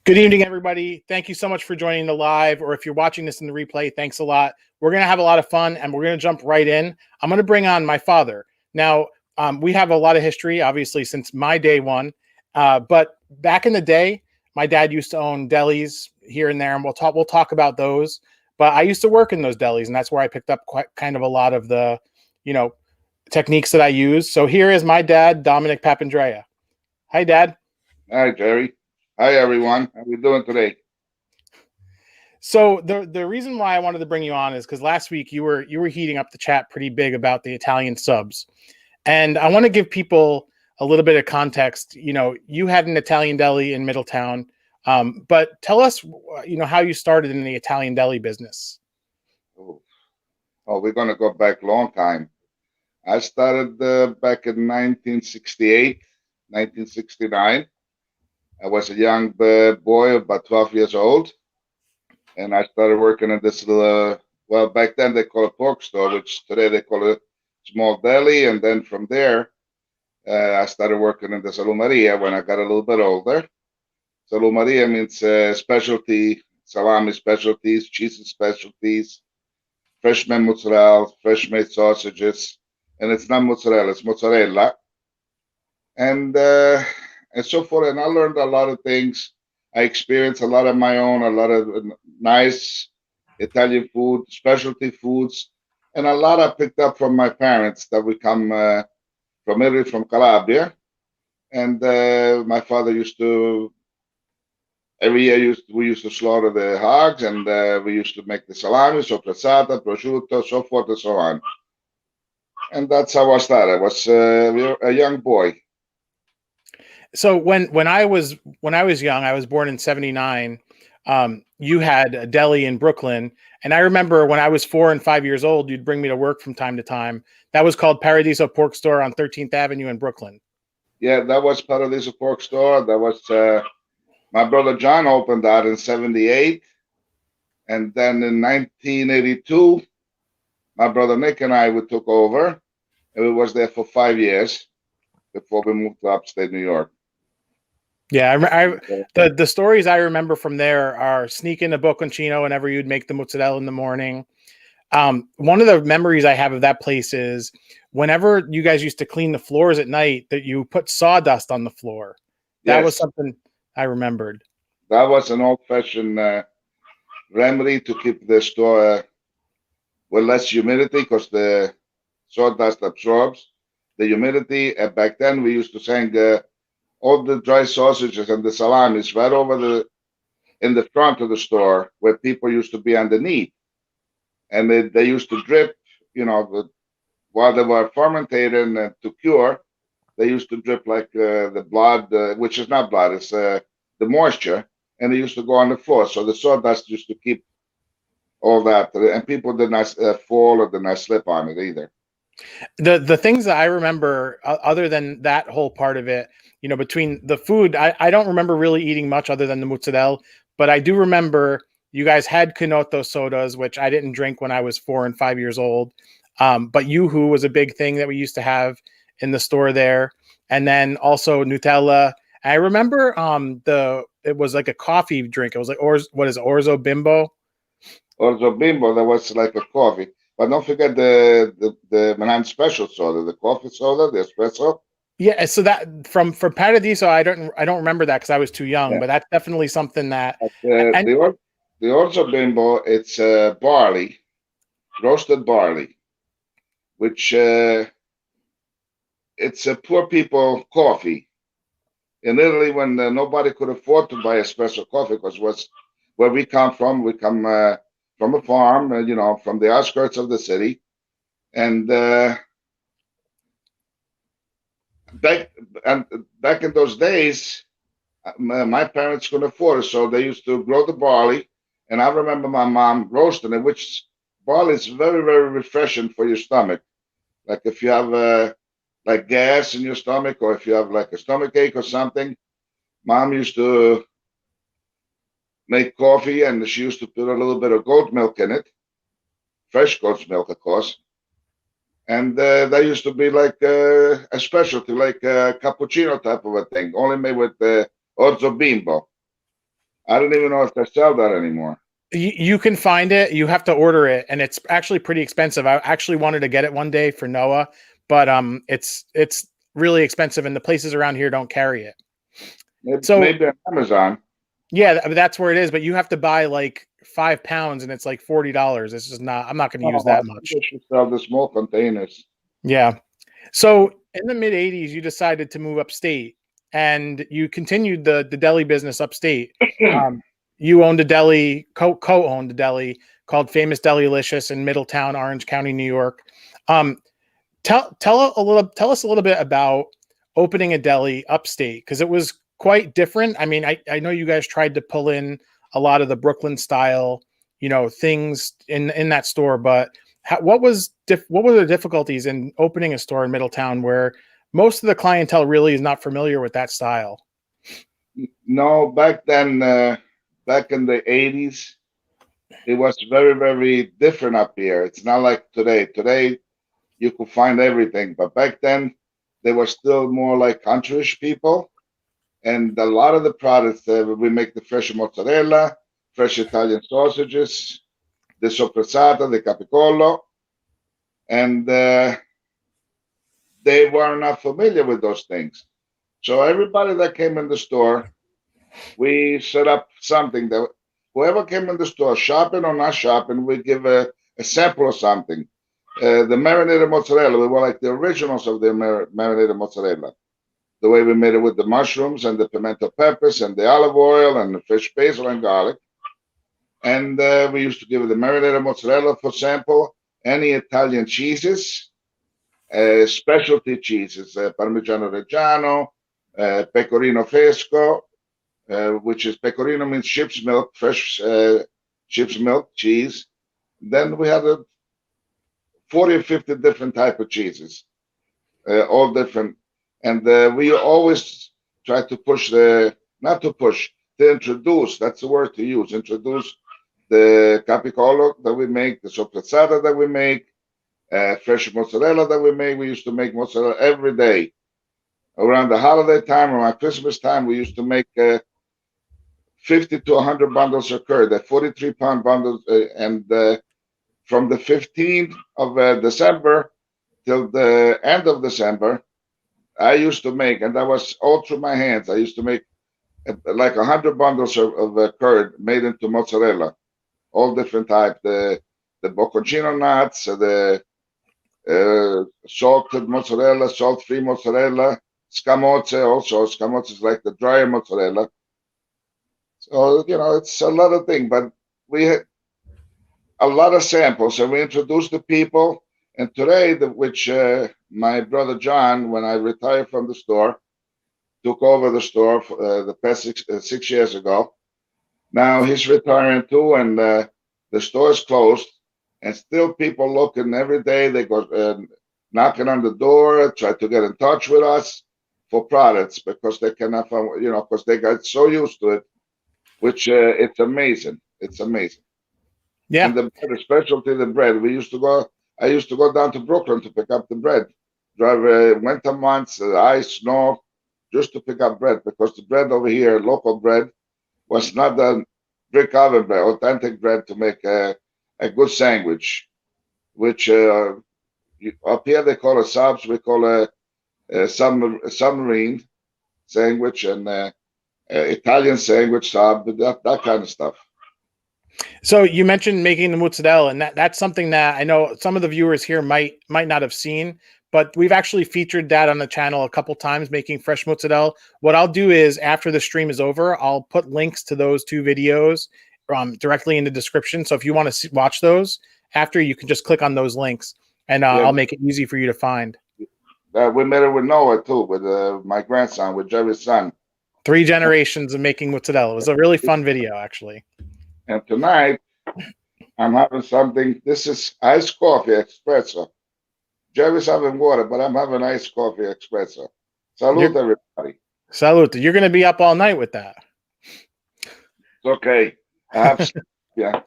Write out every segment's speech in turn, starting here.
Good evening, everybody. Thank you so much for joining the live, or if you're watching this in the replay, thanks a lot. We're going to have a lot of fun, and we're going to jump right in. I'm going to bring on my father. Now, we have a lot of history, obviously, since my day one. But back in the day, my dad used to own delis here and there, and we'll talk about those. But I used to work in those delis, and that's where I picked up quite kind of a lot of the, techniques that I use. So here is my dad, Domenick Papandrea. Hi, Dad. Hi, Jerry. Hi, everyone. How are we doing today? So the reason why I wanted to bring you on is because last week you were heating up the chat pretty big about the Italian subs, and I want to give people a little bit of context. You had an Italian deli in Middletown, but tell us, how you started in the Italian deli business. Oh, we're going to go back a long time. I started back in 1968, 1969. I was a young boy, about 12 years old, and I started working in this little, well, back then they call it pork store, which today they call it small deli. And then from there, I started working in the Salumeria when I got a little bit older. Salumeria means specialty, salami specialties, cheese specialties, fresh made mozzarella, fresh made sausages, and it's not mozzarella, it's mozzarella. And so forth. And I learned a lot of things. I experienced a lot of my own, a lot of nice Italian food, specialty foods, and a lot I picked up from my parents that we come from Italy, from Calabria. And my father used to, every year we used to slaughter the hogs, and we used to make the salami, soppressata, prosciutto, so forth and so on. And that's how I started. I was a young boy. So when I was young, I was born in '79. You had a deli in Brooklyn, and I remember when I was 4 and 5 years old, you'd bring me to work from time to time. That was called Paradiso Pork Store on 13th Avenue in Brooklyn. Yeah, that was Paradiso Pork Store. That was my brother John opened that in '78, and then in 1982, my brother Nick and we took over, and we was there for 5 years before we moved to upstate New York. Yeah, the stories I remember from there are sneaking a bocconcino whenever you'd make the mozzarella in the morning. One of the memories I have of that place is whenever you guys used to clean the floors at night, that you put sawdust on the floor. That was something I remembered. That was an old-fashioned remedy to keep the store with less humidity, because the sawdust absorbs the humidity. And back then we used to hang all the dry sausages and the salamis right over in the front of the store, where people used to be underneath, and they used to drip, while they were fermenting and to cure, they used to drip like the blood, which is not blood, it's the moisture, and they used to go on the floor. So the sawdust used to keep all that, and people did not fall or did not slip on it either. The things that I remember, other than that whole part of it, between the food, I don't remember really eating much other than the mozzarella, but I do remember you guys had Canotto sodas, which I didn't drink when I was 4 and 5 years old. But Yoo-hoo was a big thing that we used to have in the store there. And then also Nutella. I remember it was like a coffee drink. It was like, what is it, Orzo Bimbo? Orzo Bimbo, that was like a coffee. But don't forget the Milan special soda, the coffee soda, the espresso. Yeah, so that from Paradiso, I don't remember that because I was too young. Yeah. But that's definitely something that. The Orzo Bimbo, it's barley, roasted barley, which it's a poor people coffee. In Italy, when nobody could afford to buy espresso coffee, because was where we come from. We come from a farm, from the outskirts of the city, and back in those days, my parents couldn't afford it, so they used to grow the barley. And I remember my mom roasting it, which barley is very, very refreshing for your stomach. Like if you have like gas in your stomach, or if you have like a stomach ache or something, Mom used to make coffee, and she used to put a little bit of goat milk in it, fresh goat's milk, of course. And that used to be like a specialty, like a cappuccino type of a thing, only made with orzo bimbo. I don't even know if they sell that anymore. You can find it. You have to order it, and it's actually pretty expensive. I actually wanted to get it one day for Noah, but it's really expensive, and the places around here don't carry it. Maybe on Amazon. Yeah, that's where it is, but you have to buy like 5 pounds, and it's like $40. It's just not. I'm not going to use that much. They should sell the small containers. Yeah. So in the mid '80s, you decided to move upstate, and you continued the deli business upstate. You owned a deli, co-owned a deli called Famous Deli-Licious in Middletown, Orange County, New York. Tell us a little bit about opening a deli upstate, because it was quite different. I mean, I know you guys tried to pull in a lot of the Brooklyn style, things in that store, but what were the difficulties in opening a store in Middletown where most of the clientele really is not familiar with that style? No, back then, back in the 80s, it was very, very different up here. It's not like today. Today, you could find everything. But back then, they were still more like countryish people. And a lot of the products, we make the fresh mozzarella, fresh Italian sausages, the soppressata, the capicollo. And they were not familiar with those things. So everybody that came in the store, we set up something that whoever came in the store, shopping or not shopping, we give a sample of something. The marinated mozzarella, we were like the originals of the marinated mozzarella. The way we made it with the mushrooms and the pimento peppers and the olive oil and the fresh basil and garlic. And we used to give the marinated mozzarella for sample, any Italian cheeses, specialty cheeses, Parmigiano Reggiano, Pecorino Fresco, which is pecorino means ship's milk, fresh ship's milk cheese. Then we had 40 or 50 different type of cheeses, all different. And we always try to push to introduce, that's the word to use, introduce the capicollo that we make, the soppressata that we make, fresh mozzarella that we make. We used to make mozzarella every day. Around the holiday time, around Christmas time, we used to make 50 to 100 bundles of curd, that 43-pound bundles, and from the 15th of December till the end of December, I used to make, and that was all through my hands, I used to make like 100 bundles of curd made into mozzarella, all different type, the bocconcino nuts, the salted mozzarella, salt-free mozzarella, scamozze also. Scamozze is like the drier mozzarella. So, it's a lot of things, but we had a lot of samples, and we introduced the people. And today, which my brother John, when I retired from the store, took over the store for, the past 6 years ago. Now he's retiring too, and the store is closed. And still people looking every day. They go knocking on the door, try to get in touch with us for products because they cannot find, because they got so used to it, which it's amazing. It's amazing. Yeah. And the bread, especially the bread. I used to go down to Brooklyn to pick up the bread. Drive winter months, ice, snow, just to pick up bread because the bread over here, local bread, was not the brick oven bread, authentic bread to make a good sandwich, which up here they call it subs, we call a submarine sandwich and Italian sandwich sub, that kind of stuff. So you mentioned making the mozzarella, and that's something that I know some of the viewers here might not have seen, but we've actually featured that on the channel a couple times, making fresh mozzarella. What I'll do is after the stream is over, I'll put links to those 2 videos directly in the description. So if you want to watch those after, you can just click on those links, and I'll make it easy for you to find. We made it with Noah too, with my grandson, with Jerry's son. 3 generations of making mozzarella. It was a really fun video, actually. And tonight, I'm having something. This is iced coffee espresso. Jerry's having water, but I'm having iced coffee espresso. Salute, everybody. Salute. You're going to be up all night with that. It's okay. Yeah.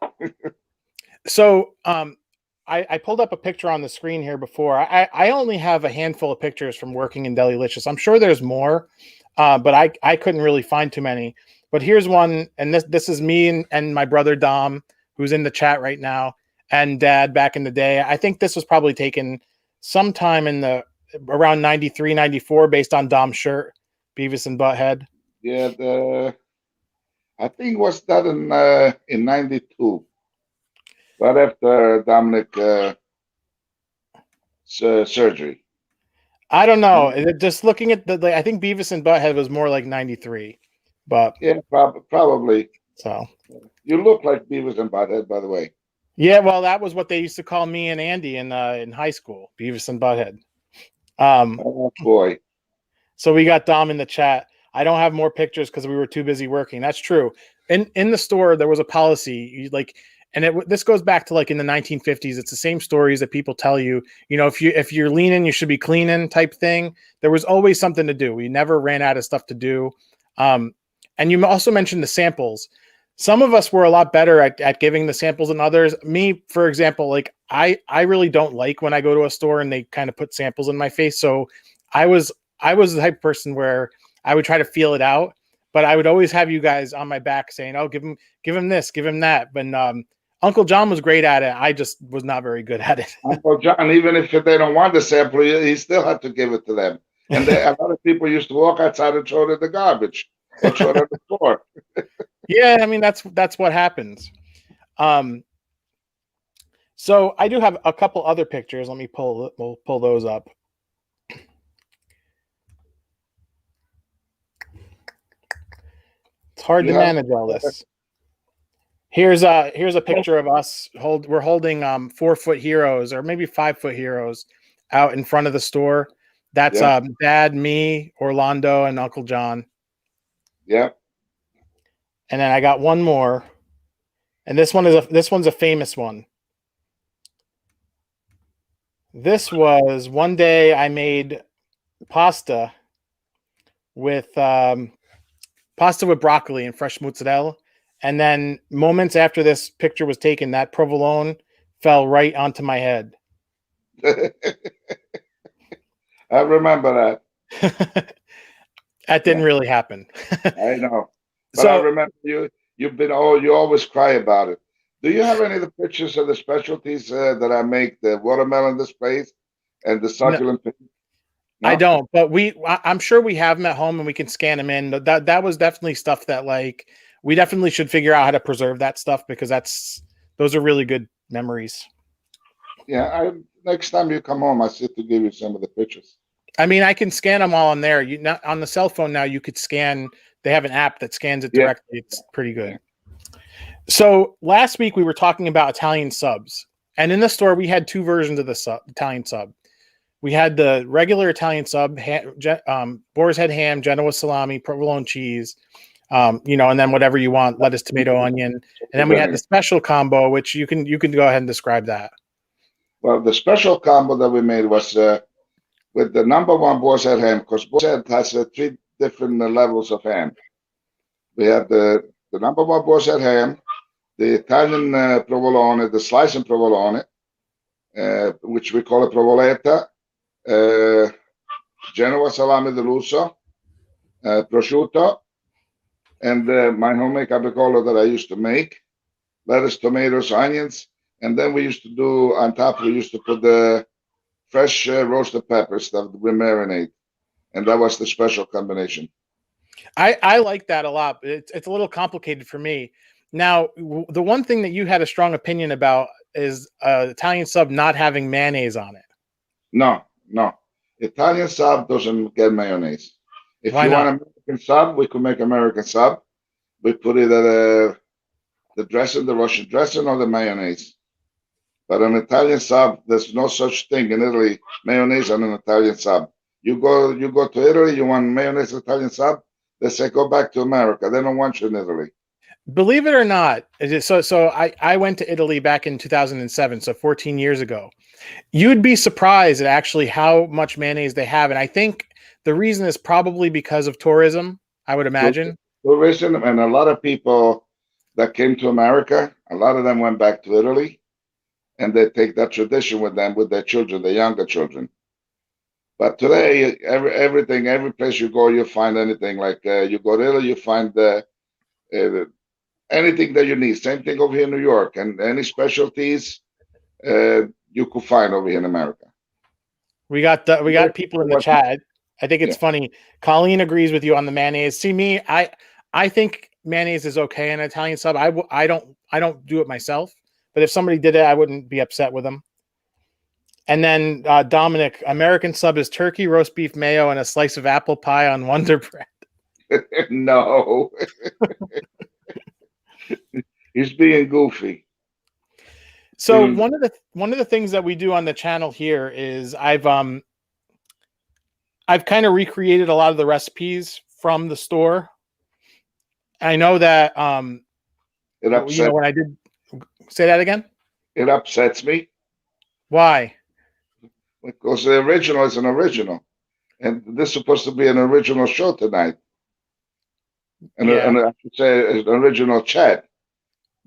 So I pulled up a picture on the screen here before. I only have a handful of pictures from working in Deli-Licious. I'm sure there's more, but I couldn't really find too many. But here's one, and this is me and my brother Dom, who's in the chat right now, and Dad back in the day. I think this was probably taken sometime in the around 93, 94, based on Dom's shirt, Beavis and Butthead. Yeah, I think it was that in '92, right after Domenick surgery. I don't know. Just looking at I think Beavis and Butthead was more like 93, but yeah, probably. So you look like Beavis and Butthead, by the way. Yeah, well, that was what they used to call me and Andy in high school, Beavis and Butthead. Oh boy. So we got Dom in the chat. I don't have more pictures because we were too busy working. That's true. In the store, there was a policy this goes back to like in the 1950s. It's the same stories that people tell you. You know, if you're leaning, you should be cleaning type thing. There was always something to do. We never ran out of stuff to do. And you also mentioned the samples. Some of us were a lot better at giving the samples than others. Me, for example, like I really don't like when I go to a store and they kind of put samples in my face. So I was the type of person where I would try to feel it out, but I would always have you guys on my back saying, "Oh, give him this, give him that." But Uncle John was great at it. I just was not very good at it. Uncle John, even if they don't want the sample, he still had to give it to them. And a lot of people used to walk outside and throw it in the garbage or throw it on the floor. Yeah, I mean that's what happens. So I do have a couple other pictures. Let me we'll pull those up. It's hard to manage all this. Here's a picture of us. We're holding 4-foot heroes or maybe 5-foot heroes out in front of the store. That's Dad, me, Orlando, and Uncle John. Yeah. And then I got one more, and this one's a famous one. This was one day I made pasta with broccoli and fresh mozzarella. And then moments after this picture was taken, that provolone fell right onto my head. I remember that. That didn't really happen. I know. But I remember you always cry about it. Do you have any of the pictures of the specialties that I make, the watermelon displays and the succulent things? No? I don't, but I'm sure we have them at home and we can scan them in. That was definitely stuff that like we definitely should figure out how to preserve that stuff because those are really good memories. Yeah, next time you come home, I sit to give you some of the pictures. I mean, I can scan them all on there. On the cell phone now, you could scan. They have an app that scans it directly. Yeah. It's pretty good. So last week we were talking about Italian subs, and in the store we had two versions of the Italian sub. We had the regular Italian sub, boar's head ham, Genoa salami, provolone cheese, and then whatever you want, lettuce, tomato, onion, and then we had the special combo, which you can go ahead and describe that. Well, the special combo that we made was with the number one boar's head ham, because boar's head has 3 different levels of ham. We have the number one boar's head ham, the Italian provolone, the sliced provolone, which we call a provoletta, Genoa salami di lusso, prosciutto, and my homemade capicola that I used to make, lettuce, tomatoes, onions, and then we used to do on top. We used to put the fresh roasted peppers that we marinate, and that was the special combination. I like that a lot. It's a little complicated for me. Now, the one thing that you had a strong opinion about is Italian sub not having mayonnaise on it. No. Italian sub doesn't get mayonnaise. If Why you not? want American sub, we could make American sub. We put either the dressing, the Russian dressing, or the mayonnaise. But an Italian sub, there's no such thing in Italy, mayonnaise on an Italian sub. You go to Italy, you want mayonnaise Italian sub, they say go back to America. They don't want you in Italy. Believe it or not, so I went to Italy back in 2007, so 14 years ago. You'd be surprised at actually how much mayonnaise they have, and I think the reason is probably because of tourism, I would imagine. Tourism, and a lot of people that came to America, a lot of them went back to Italy, and they take that tradition with them, with their children, the younger children. But today, every place you go, you find anything. Like you go to Italy, you find anything that you need. Same thing over here in New York, and any specialties you could find over here in America. We got people in the chat. I think it's funny. Colleen agrees with you on the mayonnaise. See me, I think mayonnaise is okay in an Italian sub. I don't do it myself, but if somebody did it, I wouldn't be upset with them. And then Domenick, American sub is turkey, roast beef, mayo, and a slice of apple pie on Wonder Bread. No. He's being goofy. So one of the things that we do on the channel here is I've kind of recreated a lot of the recipes from the store. I know that it upsets, when I did say that again. It upsets me. Why? Because the original is an original, and this is supposed to be an original show tonight, and I should say an original chat.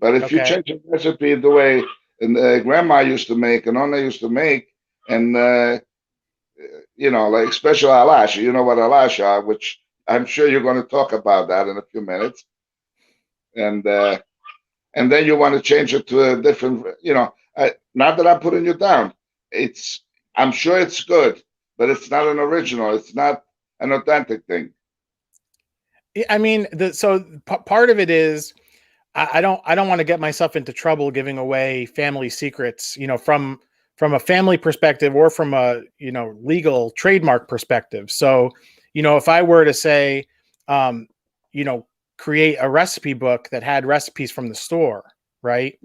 But if you change the recipe the way Grandma used to make and Nonna used to make, and like special alash, you know what alash are, which I'm sure you're going to talk about that in a few minutes, and then you want to change it to a different, not that I'm putting you down. I'm sure it's good, but it's not an original. It's not an authentic thing. I mean, part of it is I don't want to get myself into trouble giving away family secrets, from a family perspective or from a, legal trademark perspective. So, if I were to say, create a recipe book that had recipes from the store, right?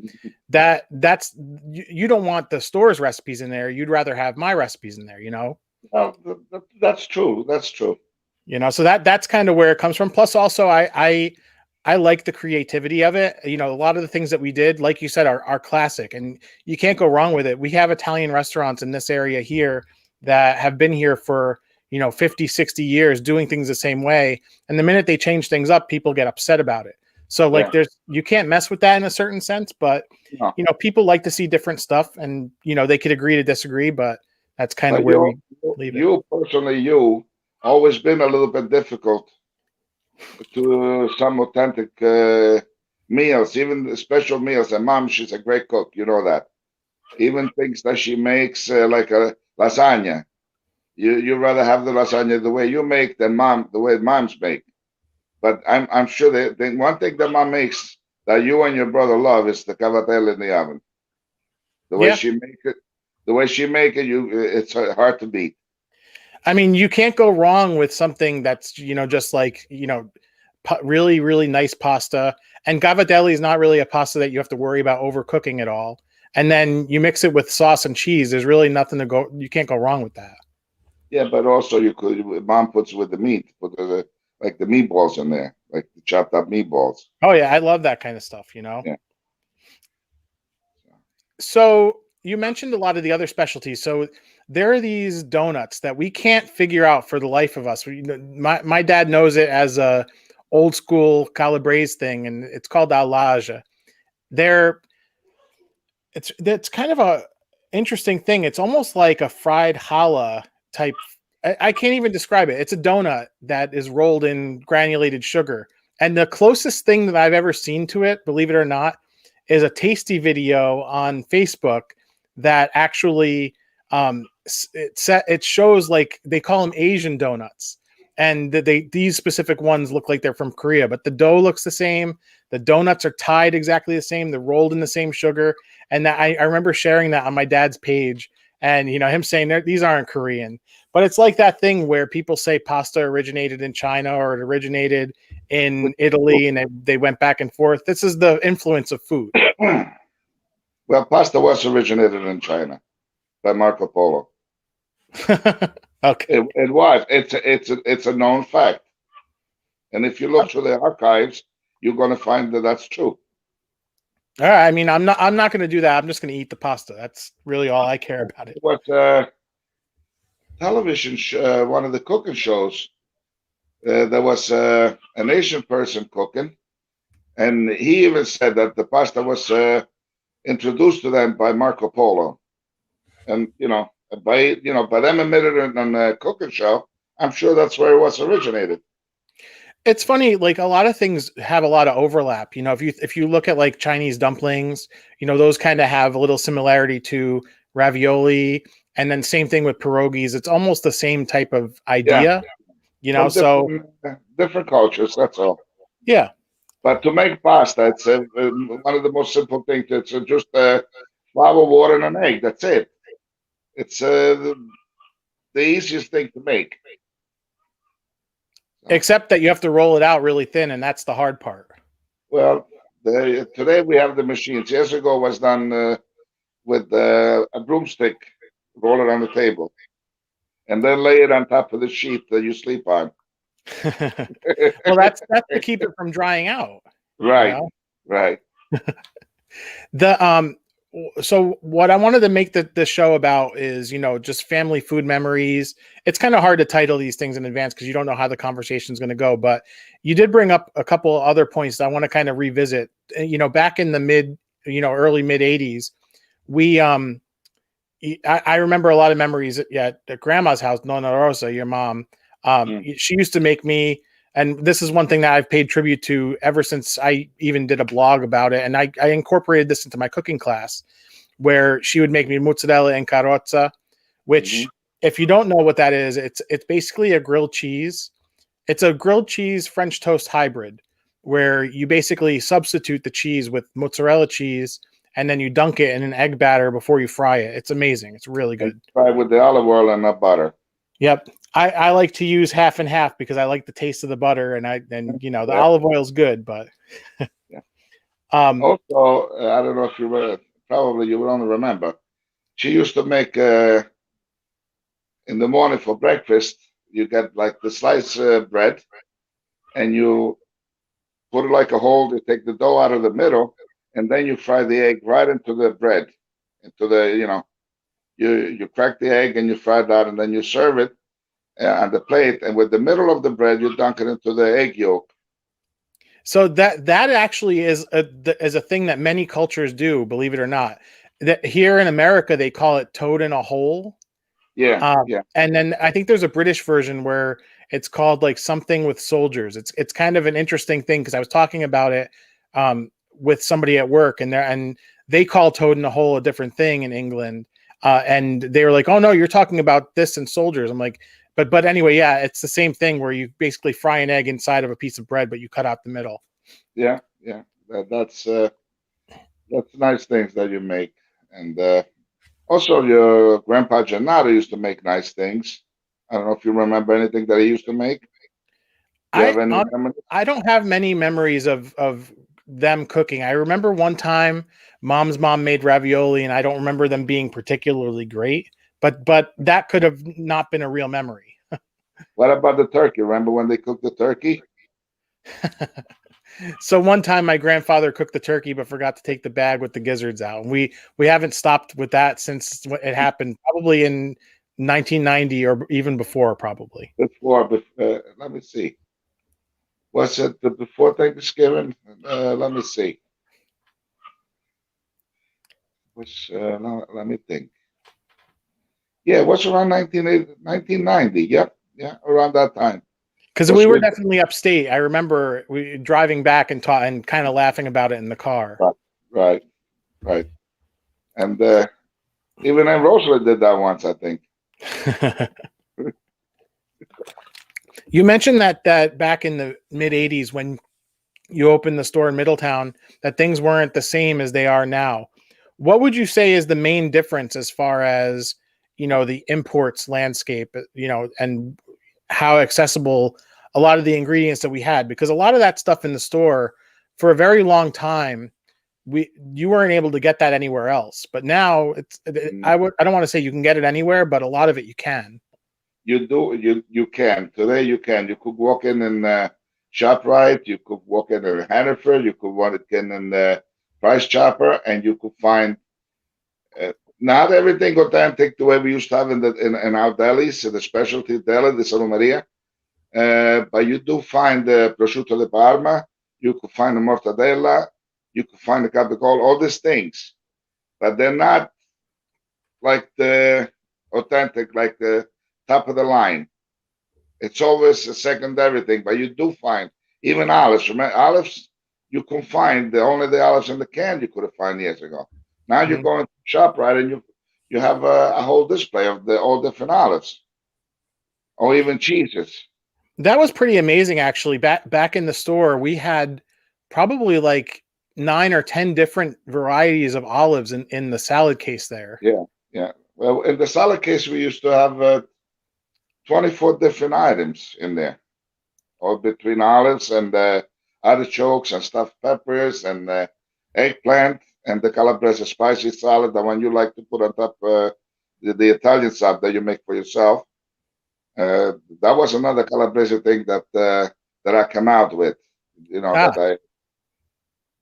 That's you don't want the store's recipes in there. You'd rather have my recipes in there, Well, that's true. That's true. So that's kind of where it comes from. Plus, also, I like the creativity of it. A lot of the things that we did, like you said, are classic, and you can't go wrong with it. We have Italian restaurants in this area here that have been here for 50, 60 years doing things the same way. And the minute they change things up, people get upset about it. So you can't mess with that in a certain sense, but people like to see different stuff, and they could agree to disagree, but that's kind of where we leave it. You personally, always been a little bit difficult to some authentic meals, even special meals. And Mom, she's a great cook, you know that. Even things that she makes, like a lasagna. You rather have the lasagna the way you make than the way Moms make. But I'm sure the one thing that Mom makes that you and your brother love is the cavatelli in the oven. The way she make it, it's hard to beat. I mean, you can't go wrong with something that's just like really, really nice pasta. And cavatelli is not really a pasta that you have to worry about overcooking at all. And then you mix it with sauce and cheese. There's really nothing you can't go wrong with that. Yeah, but also Mom puts with the meat, like the meatballs in there, like the chopped up meatballs. Oh yeah, I love that kind of stuff, Yeah. So you mentioned a lot of the other specialties. So there are these donuts that we can't figure out for the life of us. My dad knows it as a old school Calabrese thing, and it's called alage. It's kind of a interesting thing. It's almost like a fried challah type. I can't even describe it. It's a donut that is rolled in granulated sugar. And the closest thing that I've ever seen to it, believe it or not, is a tasty video on Facebook that actually it shows, like, they call them Asian donuts. And these specific ones look like they're from Korea, but the dough looks the same. The donuts are tied exactly the same. They're rolled in the same sugar. And I remember sharing that on my dad's page, and him saying these aren't Korean. But it's like that thing where people say pasta originated in China or it originated in Italy, and they went back and forth. This is the influence of food. Well, pasta was originated in China by Marco Polo. Okay. It was. It's a known fact. And if you look through the archives, you're going to find that that's true. All right. I mean, I'm not going to do that. I'm just going to eat the pasta. That's really all I care about it. What television one of the cooking shows, there was an Asian person cooking, and he even said that the pasta was introduced to them by Marco Polo, and by them admitted it on a cooking show. I'm sure that's where it was originated. It's funny, like a lot of things have a lot of overlap. If you look at like Chinese dumplings, those kind of have a little similarity to ravioli, and then same thing with pierogies. It's almost the same type of Yeah, idea, from so different cultures. That's all. yeah. But to make pasta, it's one of the most simple things. It's just flour, water, and an egg. That's it. It's the easiest thing to make. Except that you have to roll it out really thin, and that's the hard part. Well, today we have the machines. Years ago was done with a broomstick, roll it on the table, and then lay it on top of the sheet that you sleep on. Well, that's to keep it from drying out. Right, right. So what I wanted to make the show about is, just family food memories. It's kind of hard to title these things in advance because you don't know how the conversation is going to go. But you did bring up a couple other points that I want to kind of revisit. Back in the early mid 80s, I remember a lot of memories at grandma's house, Nonna Rosa, your mom. She used to make me, and this is one thing that I've paid tribute to ever since I even did a blog about it. And I incorporated this into my cooking class, where she would make me mozzarella and carrots, which if you don't know what that is, it's basically a grilled cheese. It's a grilled cheese French toast hybrid, where you basically substitute the cheese with mozzarella cheese, and then you dunk it in an egg batter before you fry it. It's amazing. It's really good. Fry with the olive oil and not butter. Yep. I like to use half and half because I like the taste of the butter, and the olive oil is good, but yeah. Also, I don't know if you were, probably you will only remember, she used to make in the morning for breakfast, you get like the sliced bread, and you put it like a hole, you take the dough out of the middle, and then you fry the egg right into the bread, into the, you crack the egg and you fry that, and then you serve it on the plate, and with the middle of the bread, you dunk it into the egg yolk. So that actually is a thing that many cultures do, believe it or not. That here in America they call it toad in a hole. Yeah, yeah. And then I think there's a British version where it's called like something with soldiers. It's kind of an interesting thing because I was talking about it with somebody at work, and they call toad in a hole a different thing in England. And they were like, "Oh no, you're talking about this and soldiers." I'm like, but anyway, yeah, it's the same thing where you basically fry an egg inside of a piece of bread, but you cut out the middle. Yeah, yeah. That's nice things that you make, and also your grandpa Gennaro used to make nice things. I don't know if you remember anything that he used to make. I don't have many memories of them cooking. I remember one time mom's mom made ravioli, and I don't remember them being particularly great. But that could have not been a real memory. What about the turkey? Remember when they cooked the turkey? So one time my grandfather cooked the turkey but forgot to take the bag with the gizzards out. And we haven't stopped with that since it happened, probably in 1990 or even before, probably. Before, let me see. Was it before Thanksgiving? Let me see. Let me think. Yeah, it was around 1990. Yep, yeah, around that time. Because we were definitely upstate. I remember we driving back and kind of laughing about it in the car. Right. And even Aunt Rosalie did that once, I think. You mentioned that back in the mid 80s when you opened the store in Middletown, that things weren't the same as they are now. What would you say is the main difference as far as, the imports landscape, and how accessible a lot of the ingredients that we had? Because a lot of that stuff in the store for a very long time, you weren't able to get that anywhere else. But now I don't want to say you can get it anywhere, but a lot of it you can. You can. Today you can. You could walk in ShopRite, you could walk in Hannaford, you could walk in Price Chopper, and you could find not everything authentic the way we used to have in our delis, in the specialty deli, the Santa Maria. But you do find the prosciutto di Parma, you could find the mortadella, you could find the capicola, all these things. But they're not like the authentic, like the top of the line. It's always a secondary thing, but you do find even olives. Remember, olives you can find only the olives in the can you could have found years ago. Now you Mhm. go into shop, right, and you have a whole display of all different olives, or even cheeses. That was pretty amazing, actually. Back in the store, we had probably like 9 or 10 different varieties of olives in the salad case there. Yeah, yeah. Well, in the salad case, we used to have 24 different items in there, all between olives and artichokes and stuffed peppers and eggplant and the calabrese spicy salad, the one you like to put on top the Italian salad that you make for yourself. That was another calabrese thing that I came out with, you know, Ah,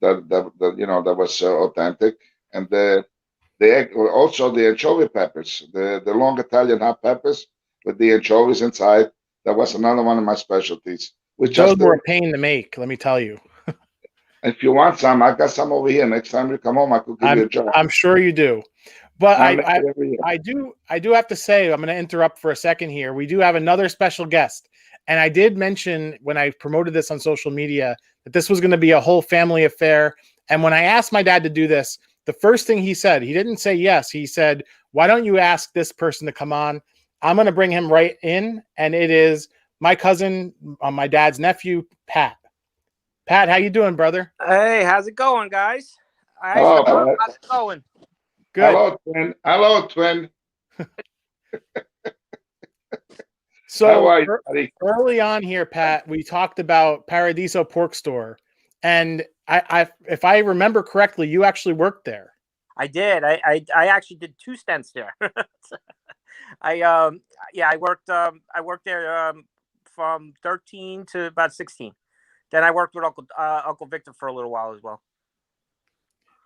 that was authentic, and the egg, also the anchovy peppers, the long Italian hot peppers with the anchovies inside. That was another one of my specialties. Which I those were still, a pain to make, let me tell you. if you want some, I got some over here. Next time you come home, I could give you I'm a jar. I'm sure you do. But I make it every year. I do have to say, I'm going to interrupt for a second here. We do have another special guest. And I did mention when I promoted this on social media that this was going to be a whole family affair. And when I asked my dad to do this, the first thing he said, he didn't say yes. He said, "Why don't you ask this person to come on? I'm going to bring him right in." And it is my cousin, my dad's nephew, Pat. Pat, how you doing, brother? Hey, how's it going, guys? Hello, How's it going? Good. hello, twin. Hello, twin. How So are you, buddy? early on here, Pat, we talked about Paradiso Pork Store, and if I remember correctly, you actually worked there. I did. I actually did 2 stints there. I yeah, I worked there from 13 to about 16. Then I worked with Uncle Victor for a little while as well.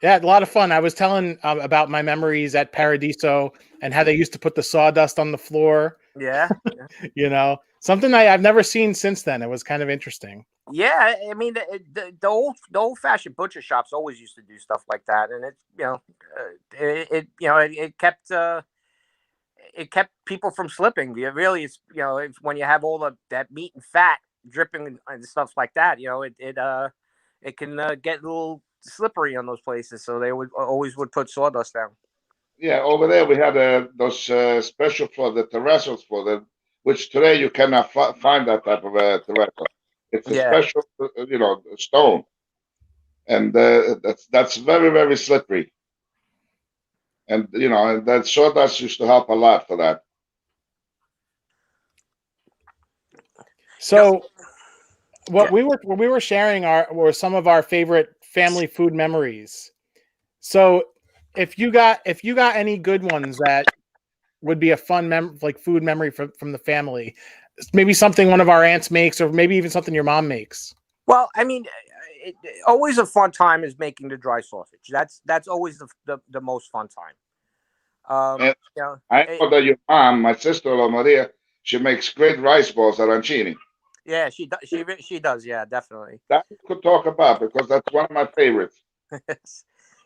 Yeah, a lot of fun. I was telling about my memories at Paradiso and how they used to put the sawdust on the floor. Yeah. You know, something I've never seen since then. It was kind of interesting. Yeah, I mean the old fashioned butcher shops always used to do stuff like that, and it kept people from slipping. Really, it's when you have all that meat and fat dripping and stuff like that, it can get a little slippery on those places. So they would put sawdust down. Yeah, over there we had those special for the terrazos for them, which today you cannot find that type of terrazzo. It's a Yeah. special, stone, and that's very very slippery. And and that sawdust used to help a lot for that. So what we were sharing were some of our favorite family food memories. So if you got any good ones that would be a fun food memory from the family, maybe something one of our aunts makes, or maybe even something your mom makes. Well, I mean, always a fun time is making the dry sausage. That's always the most fun time. And I know that your mom, my sister-in-law Maria, she makes great rice balls at arancini. Yeah, she does. Yeah, definitely. That we could talk about because that's one of my favorites.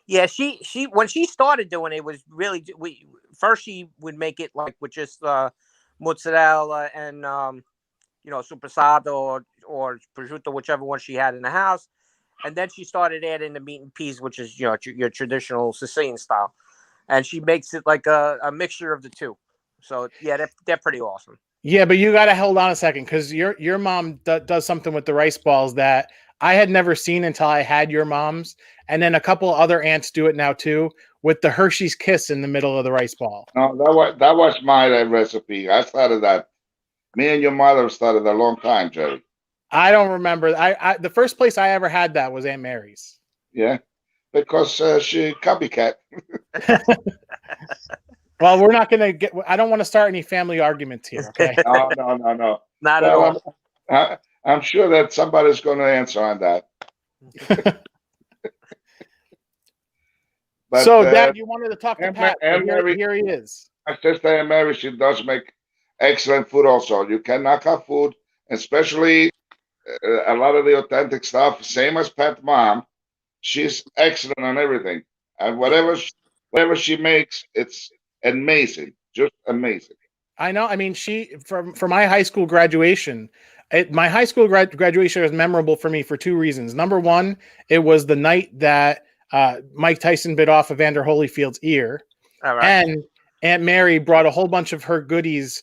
Yeah, she when she started doing it was really she would make it like with just mozzarella and supersado or prosciutto, whichever one she had in the house, and then she started adding the meat and peas, which is your traditional Sicilian style, and she makes it like a mixture of the two. So yeah, they're pretty awesome. Yeah, but you got to hold on a second because your mom does something with the rice balls that I had never seen until I had your mom's, and then a couple other aunts do it now too with the Hershey's Kiss in the middle of the rice ball. No, that was my recipe. I started that. Me and your mother started a long time, Jerry. I don't remember. The first place I ever had that was Aunt Mary's. Yeah, because she copycat. Well, we're not going to get. I don't want to start any family arguments here. Okay. No. Not at all. I'm sure that somebody's going to answer on that. But, so, Dad, you wanted to talk to Pat. Here he is. My sister Aunt Mary, she does make excellent food also. You can knock her food, especially a lot of the authentic stuff, same as Pat's mom. She's excellent on everything. And whatever she makes, it's amazing. Just amazing. I know. I mean, for my high school graduation, my high school graduation was memorable for me for two reasons. Number one, it was the night that Mike Tyson bit off Evander Holyfield's ear, All right. and Aunt Mary brought a whole bunch of her goodies,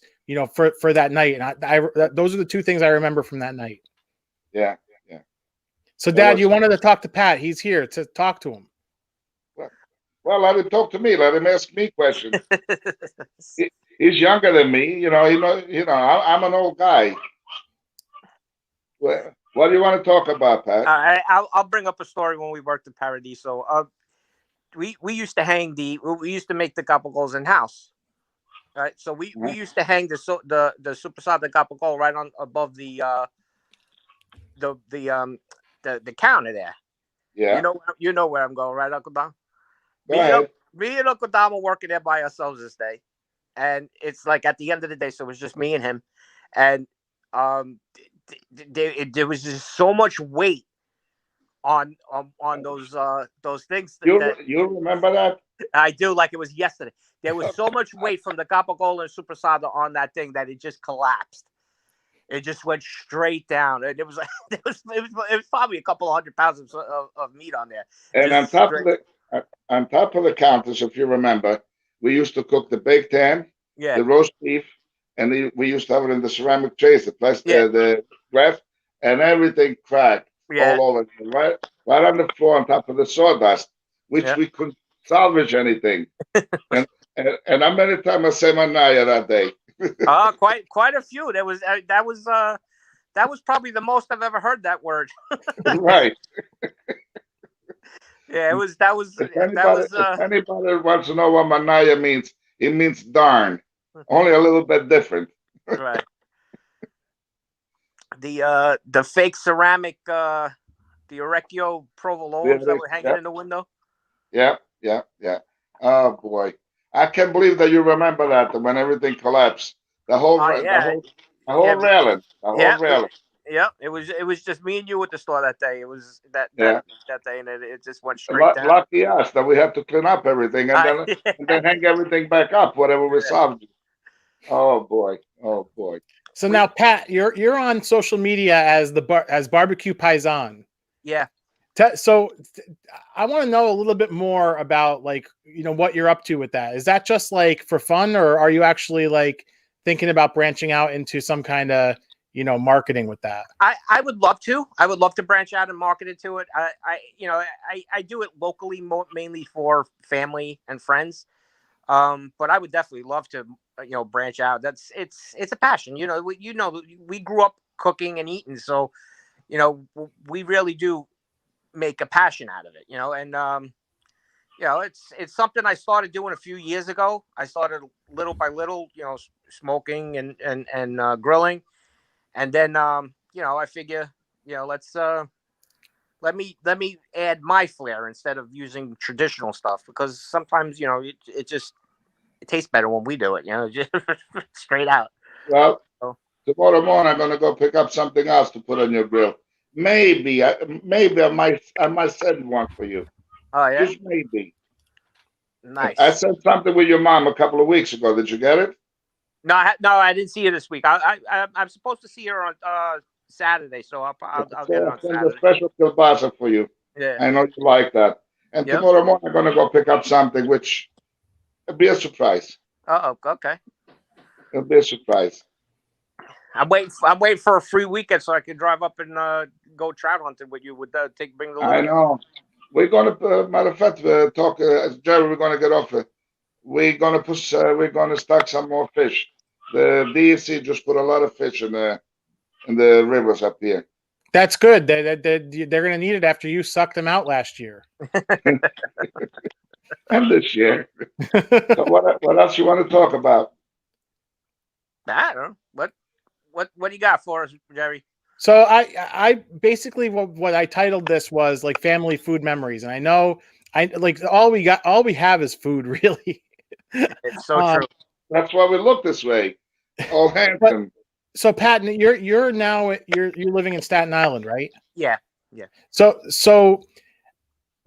for that night. And those are the two things I remember from that night. Yeah. So, Dad, you wanted to talk to Pat. He's here to talk to him. Well, let him talk to me. Let him ask me questions. He's younger than me. I'm an old guy. What do you want to talk about, Pat? I'll bring up a story when we worked at Paradiso. We used to we used to make the gabagol in house. Right, so we used to hang the supersada gabagol right on above the counter there. Yeah. You know where I'm going, right, Uncle Don? Go ahead. Me and Uncle Don were working there by ourselves this day, and it's like at the end of the day, so it was just me and him, and there was just so much weight on those things. You remember that? I do, like it was yesterday. There was so much weight from the gabagol and supersada on that thing that it just collapsed. It just went straight down, and it was like it was probably a couple 100 pounds of meat on there. And on top of the counters, if you remember, we used to cook the baked ham, the roast beef, and we used to have it in the ceramic trays, the graph, and everything cracked all over, right on the floor on top of the sawdust, which we couldn't salvage anything. and how many times I say manaya that day? Quite a few. That was probably the most I've ever heard that word. Right. Yeah, If anybody wants to know what manaya means, it means darn. Only a little bit different. Right. The fake ceramic the orecchio provolones that were hanging in the window. Yeah. Oh boy. I can't believe that you remember that when everything collapsed. The whole railing. The whole railing. Yeah, it was just me and you at the store that day. It was that day, and it just went straight down. Lucky us that we had to clean up everything and then hang everything back up, whatever we salvaged. Oh boy. So now, Pat, you're on social media as Barbecue Paisan. Yeah. So I want to know a little bit more about what you're up to with that. Is that just like for fun, or are you actually like thinking about branching out into some kind of marketing with that? I would love to. I would love to branch out and market it to it. I do it locally, mainly for family and friends. But I would definitely love to branch out. It's a passion. We grew up cooking and eating, so we really do make a passion out of it, and it's something I started doing a few years ago. I started little by little, smoking and grilling, and then I figure let's let me add my flair instead of using traditional stuff, because sometimes it tastes better when we do it, just straight out. Well, tomorrow morning I'm gonna go pick up something else to put on your grill. Maybe I might send one for you. Oh yeah, just maybe. Nice. I said something with your mom a couple of weeks ago. Did you get it? No, I didn't see her this week. I'm supposed to see her on Saturday, so I'll get it on Saturday. A special kielbasa for you. Yeah, I know you like that. And tomorrow morning I'm gonna go pick up something which will be a surprise. Okay. It'll be a surprise. I'm waiting for a free weekend so I can drive up and go trout hunting with you. Bring the. I know. We're gonna, matter of fact, talk. Jerry, we're gonna get off it. We're gonna stock some more fish. The DEC just put a lot of fish in the rivers up here. That's good. They're gonna need it after you sucked them out last year. And this year. So what else you want to talk about? I don't know. What do you got for us, Jerry? So I basically what I titled this was like family food memories, and I know all we have is food, really. It's so true. That's why we look this way. All handsome. So Pat, you're now living in Staten Island, right? Yeah. So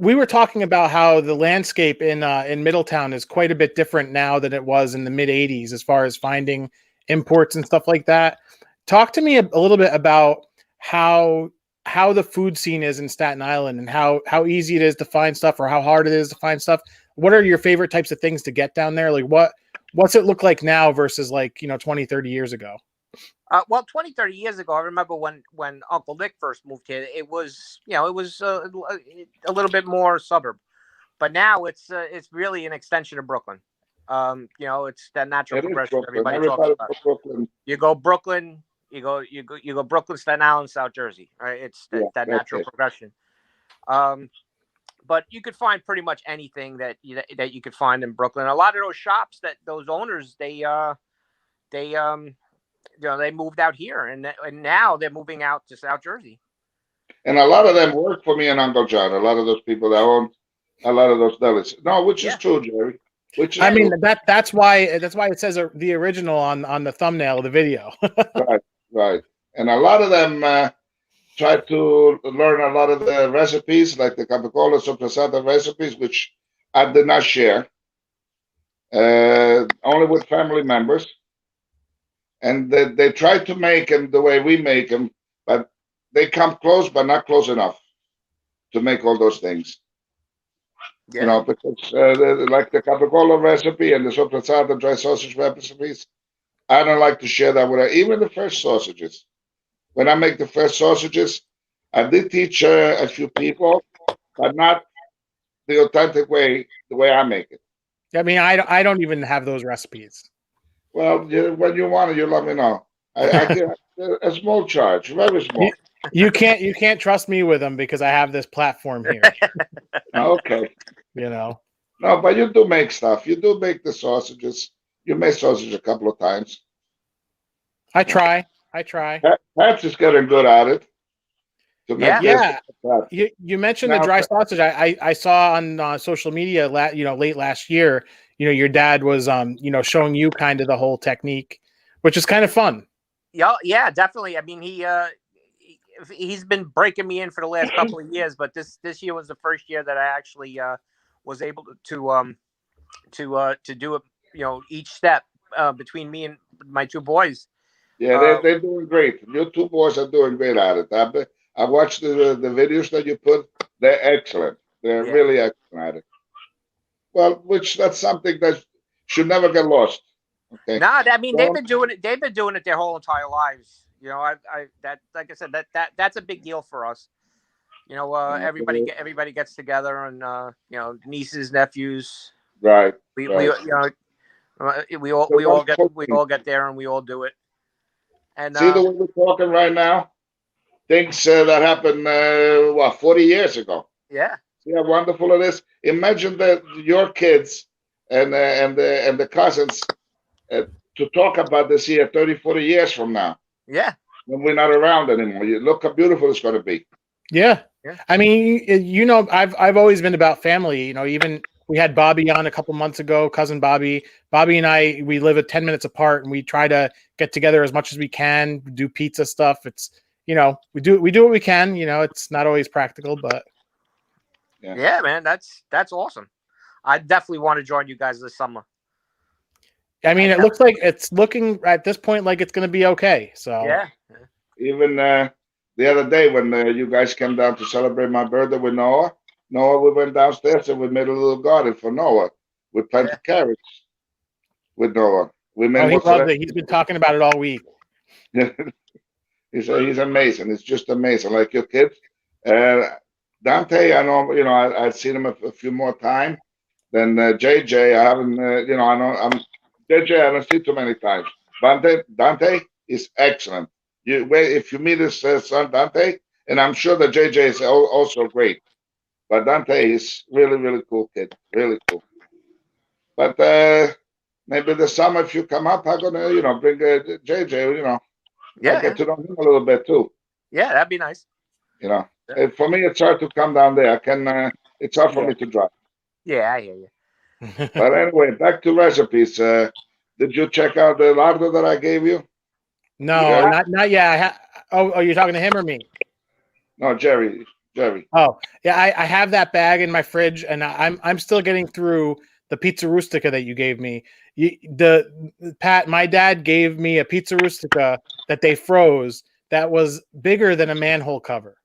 we were talking about how the landscape in Middletown is quite a bit different now than it was in the mid '80s as far as finding imports and stuff like that. Talk to me a little bit about how the food scene is in Staten Island and how easy it is to find stuff or how hard it is to find stuff. What are your favorite types of things to get down there? Like what's it look like now versus like, 20, 30 years ago? Well, 20, 30 years ago, I remember when Uncle Nick first moved here, it was, a little bit more suburb, but now it's really an extension of Brooklyn. It's that natural progression everybody talks about. Brooklyn. You go Brooklyn, you go Brooklyn, Staten Island, South Jersey, right? It's that natural progression. But you could find pretty much anything that you could find in Brooklyn. A lot of those shops those owners, they moved out here, and now they're moving out to South Jersey. And a lot of them work for me and Uncle John. A lot of those people that own a lot of those delis. No, which is true, Jerry. I mean, that's why it says the original on the thumbnail of the video. Right. And a lot of them try to learn a lot of the recipes, like the capicola soppressata recipes, which I did not share. Only with family members. And they try to make them the way we make them, but they come close, but not close enough to make all those things. Yeah. Because like the capicola recipe and the soppressata dry sausage recipes, I don't like to share that with even the fresh sausages. When I make the fresh sausages, I did teach a few people, but not the authentic way, the way I make it. I mean, I don't even have those recipes. Well, when you want it, you let me know. I get a small charge, very small. You can't trust me with them because I have this platform here. Okay. No, but you do make stuff. You do make the sausages. You made sausage a couple of times. I try. Pat's is getting good at it. You mentioned the dry sausage. I saw on social media, late last year. Your dad was, showing you kind of the whole technique, which is kind of fun. Yeah, definitely. I mean, he's been breaking me in for the last couple of years, but this year was the first year that I actually was able to do it. Each step between me and my two boys. Yeah, they're doing great. Your two boys are doing great at it. I watched the videos that you put. They're excellent. They're really excellent at it. Well, that's something that should never get lost. Okay. No, I mean they've been doing it. They've been doing it their whole entire lives. Like I said, that's a big deal for us. Everybody gets together, and nieces, nephews. Right. We all get there, and we all do it. And see the way we're talking right now, things that happened 40 years ago. Yeah. See how wonderful it is. Imagine that your kids and the cousins to talk about this here 30, 40 years from now. Yeah. When we're not around anymore. Look how beautiful it's going to be. Yeah. I mean, I've always been about family. Even we had Bobby on a couple months ago, cousin Bobby. Bobby and I, we live at 10 minutes apart, and we try to get together as much as we can, do pizza stuff. It's, we do what we can. It's not always practical, but. Yeah, man, that's awesome. I definitely want to join you guys this summer. I mean, it's looking at this point like it's going to be okay. So yeah. Even the other day when you guys came down to celebrate my birthday with Noah, we went downstairs and we made a little garden for Noah. We planted carrots with Noah. We made. He loved it. He's been talking about it all week. He's amazing. It's just amazing. Like your kids. Dante, I know, I've seen him a few more times than JJ. I haven't, JJ, I don't see too many times. Dante is excellent. If you meet his son Dante, and I'm sure that JJ is also great, but Dante is really, really cool kid, really cool. But maybe this summer, if you come up, I'm gonna, bring JJ. Get to know him a little bit too. Yeah, that'd be nice. For me, it's hard to come down there. It's hard for me to drive. Yeah, I hear you. But anyway, back to recipes. Did you check out the lardo that I gave you? No, not yet. Oh, you're talking to him or me? No, Jerry. Jerry. Oh, yeah, I have that bag in my fridge, and I'm still getting through the pizza rustica that you gave me. Pat, my dad gave me a pizza rustica that they froze that was bigger than a manhole cover.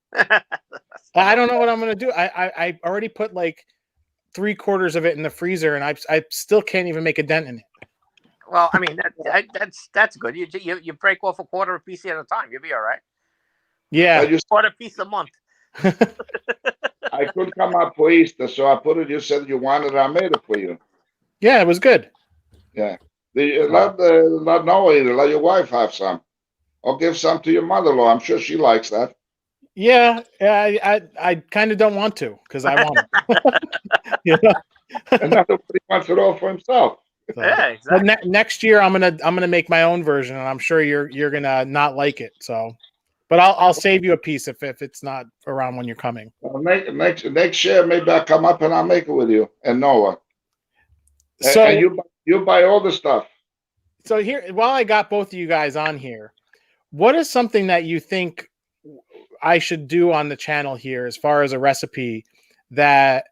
I don't know what I'm gonna do. I already put like 3/4 of it in the freezer, and I still can't even make a dent in it. Well, I mean that's good. You break off a quarter of piece at a time. You'll be all right. Yeah, Quarter piece a month. I couldn't come up for Easter, so I put it. You said you wanted it. I made it for you. yeah, it was good. Yeah. Let Noah eat it. Let your wife have some. Or give some to your mother-in-law. I'm sure she likes that. Yeah, I kind of don't want to because I want it. You know? And nobody wants it all for himself. So, Yeah, exactly. But next year I'm gonna make my own version, and I'm sure you're gonna not like it. So, but I'll save you a piece if it's not around when you're coming. Well, next year, maybe I'll come up and I'll make it with you and Noah. So and you buy all the stuff. So here, while I got both of you guys on here, what is something that you think I should do on the channel here as far as a recipe that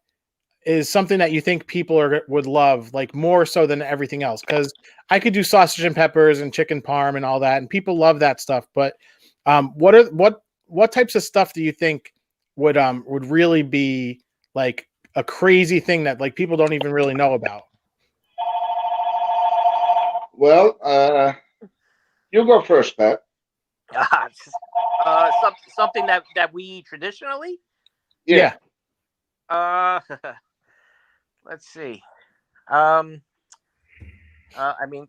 is something that you think people would love, like more so than everything else? Because I could do sausage and peppers and chicken parm and all that, and people love that stuff. But what types of stuff do you think would really be like a crazy thing that like people don't even really know about? Well, you go first, Pat. Something that we eat traditionally. Yeah. Let's see. I mean,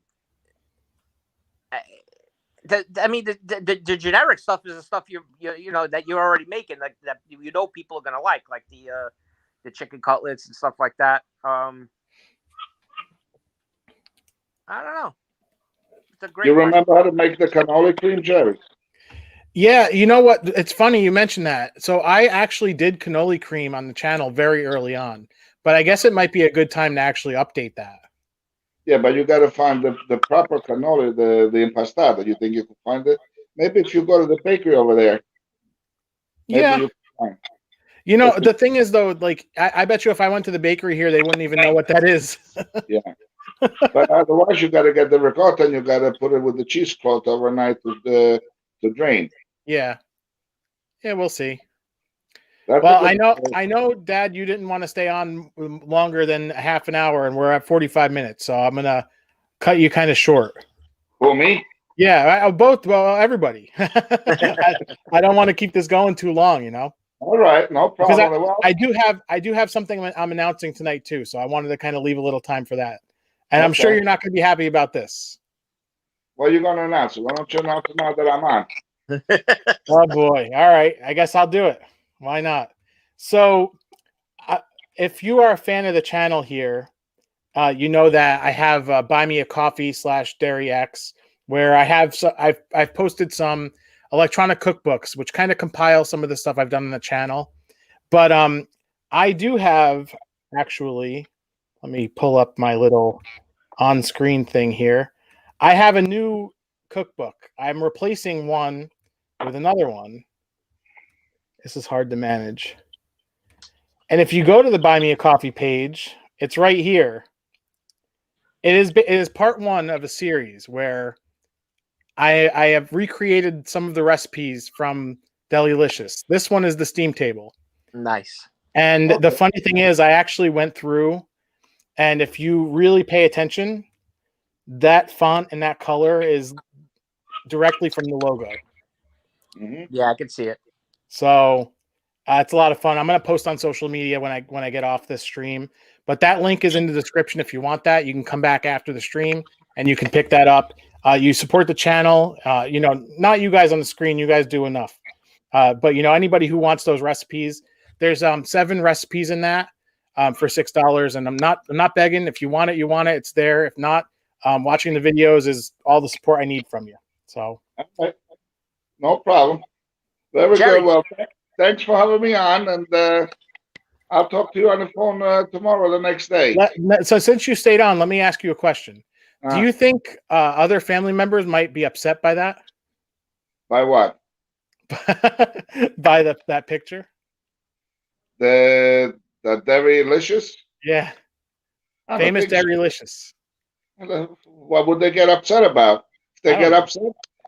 the generic stuff is the stuff you know that you're already making, like that people are gonna like the chicken cutlets and stuff like that. I don't know. It's a great. You remember how to make the cannoli cream, Jerry? Yeah, you know what? It's funny you mentioned that. So I actually did cannoli cream on the channel very early on, but I guess it might be a good time to actually update that. Yeah, but you got to find the proper cannoli, the impastata. You think you can find it? Maybe if you go to the bakery over there. Yeah. You can find. You know, the thing is though, like I bet you if I went to the bakery here, they wouldn't even know what that is. Yeah. But otherwise, you got to get the ricotta and you got to put it with the cheesecloth overnight to drain. Yeah. Yeah, we'll see. That's well, I know, Dad, you didn't want to stay on longer than half an hour, and we're at 45 minutes, so I'm gonna cut you kind of short. Who, me? Yeah, both. Well, everybody. I don't want to keep this going too long, you know. All right, no problem. Because I do have something I'm announcing tonight too, so I wanted to kind of leave a little time for that. And I'm sure you're not going to be happy about this. Well, you're going to announce it. Why don't you announce it now that I'm on? Oh boy! All right, I guess I'll do it. Why not? So, if you are a fan of the channel here, you know that I have Buy Me a Coffee /DairyX, where I've posted some electronic cookbooks, which kind of compile some of the stuff I've done on the channel. But I do have actually. Let me pull up my little on-screen thing here. I have a new cookbook. I'm replacing one with another one. This is hard to manage. And if you go to the Buy Me a Coffee page, it's right here. It is part one of a series where I have recreated some of the recipes from Deli-Licious. This one is the steam table. Nice. And the funny thing is, I actually went through, and if you really pay attention, that font and that color is directly from the logo. Mm-hmm. Yeah, I can see it. So it's a lot of fun. I'm going to post on social media when I get off this stream. But that link is in the description if you want that. You can come back after the stream and you can pick that up. You support the channel. You know, not you guys on the screen. You guys do enough. But, you know, anybody who wants those recipes, there's 7 recipes in that for $6. And I'm not begging. If you want it, you want it. It's there. If not, watching the videos is all the support I need from you. So, okay. No problem. Very Jerry. good. Well, thanks for having me on, and I'll talk to you on the phone tomorrow, the next day. So since you stayed on, let me ask you a question. Do you think other family members might be upset by that? By what? By that picture? The Deli-Licious? Yeah, I don't famous think so. Deli-Licious. What would they get upset about? If they I get don't know. upset,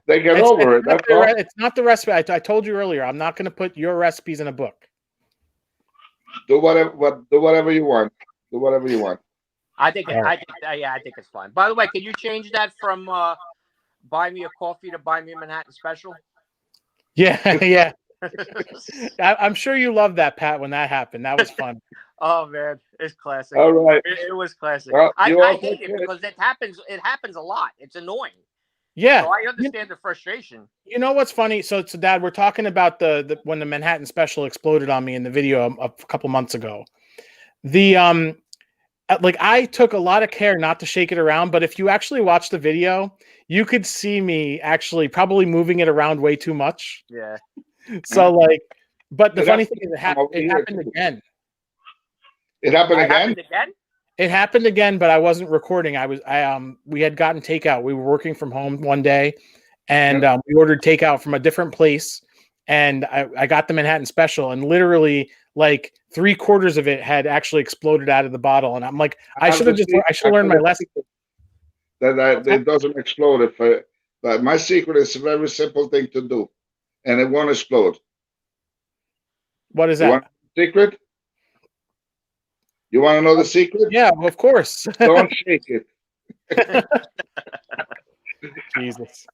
they get over it. That's all. It's not the recipe. I told you earlier. I'm not going to put your recipes in a book. Do whatever you want. Do whatever you want. I think All right. I think it's fine. By the way, can you change that from buy me a coffee to buy me a Manhattan special? Yeah, yeah. I'm sure you loved that, Pat, when that happened. That was fun. Oh man, it's classic. All right. It was classic. Well, I all hate it because it happens a lot. It's annoying. Yeah. So I understand the frustration. You know what's funny? So Dad, we're talking about the when the Manhattan special exploded on me in the video a couple months ago. The like I took a lot of care not to shake it around, but if you actually watch the video, you could see me actually probably moving it around way too much. Yeah. So like, but the funny thing is it happened too. again. It happened It again? happened again? It happened again, but I wasn't recording. We had gotten takeout. We were working from home one day, and we ordered takeout from a different place. And I got the Manhattan special, and literally like 3/4 of it had actually exploded out of the bottle. And I'm like, I should have learned my lesson. That it doesn't explode. But my secret is a very simple thing to do, and it won't explode. What is You that? want the secret? You want to know the secret? Yeah, well, of course. Don't shake it. Jesus.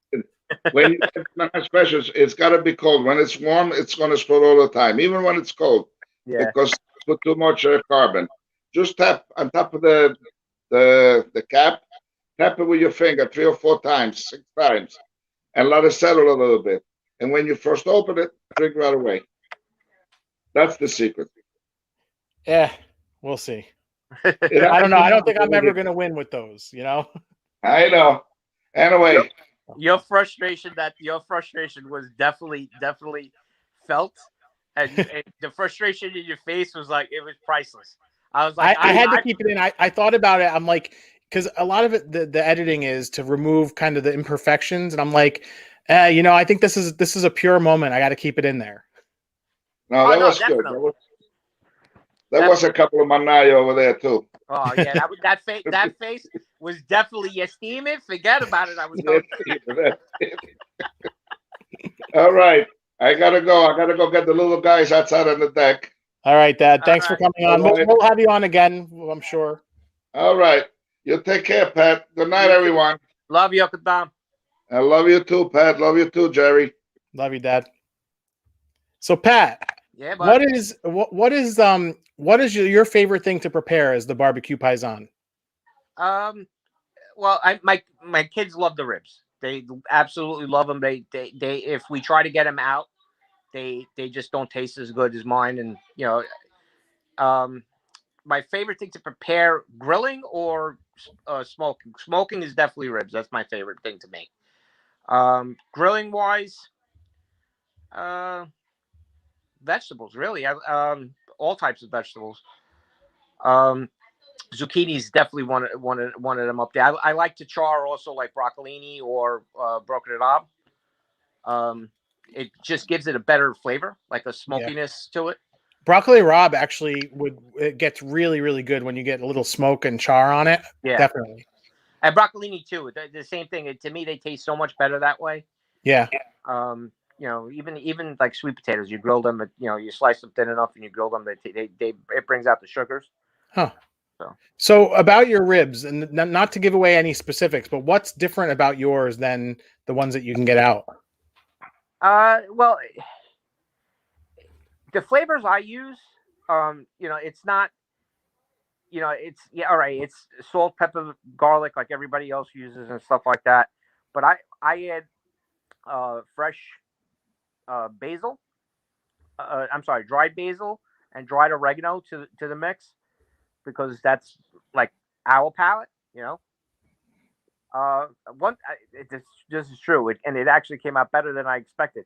When you get Manhattan specials, it's got to be cold. When it's warm, it's going to explode all the time, even when it's cold. Yeah. Because put too much carbon. Just tap on top of the cap. Tap it with your finger 3 or 4 times, 6 times, and let it settle a little bit. And when you first open it, drink right away. That's the secret. Yeah, we'll see. I don't know. I don't think I'm ever going to win with those, you know? I know. Anyway. Your frustration was definitely felt. And the frustration in your face was like, it was priceless. I was like, I had to keep it in. I thought about it. I'm like, because a lot of it, the editing is to remove kind of the imperfections. And I'm like, you know, I think this is a pure moment. I got to keep it in there. No, that was definitely good. There was a couple of manai over there too. Oh yeah, that face was definitely you steam it. Forget about it. I was going. All right, I gotta go. I gotta go get the little guys outside on the deck. All right, Dad. Thanks for coming on. Right. We'll have you on again, I'm sure. All right. You take care, Pat. Good night, everyone. Love you, Uncle Dom. I love you too, Pat. Love you too, Jerry. Love you, Dad. So, Pat. Yeah, bud. What is your favorite thing to prepare as the barbecue paisan? Well, my kids love the ribs. They absolutely love them. They if we try to get them out, they just don't taste as good as mine. And you know, my favorite thing to prepare, grilling or smoking. Smoking is definitely ribs. That's my favorite thing to make. Grilling wise, vegetables really. All types of vegetables. Zucchini is definitely one of them up there. I like to char also like broccolini or broccoli rabe. It just gives it a better flavor, like a smokiness to it. Broccoli rabe actually it gets really, really good when you get a little smoke and char on it. Yeah, definitely. And broccolini too. The same thing. To me, they taste so much better that way. Yeah. You know, even like sweet potatoes, you grill them. You know, you slice them thin enough and you grill them. It brings out the sugars. Huh. So about your ribs, and not to give away any specifics, but what's different about yours than the ones that you can get out? Well, the flavors I use, you know, it's not, you know, it's all right. It's salt, pepper, garlic, like everybody else uses and stuff like that. But I add fresh basil. I'm sorry, dried basil and dried oregano to the mix, because that's like our palate, you know. This is true, and it actually came out better than I expected.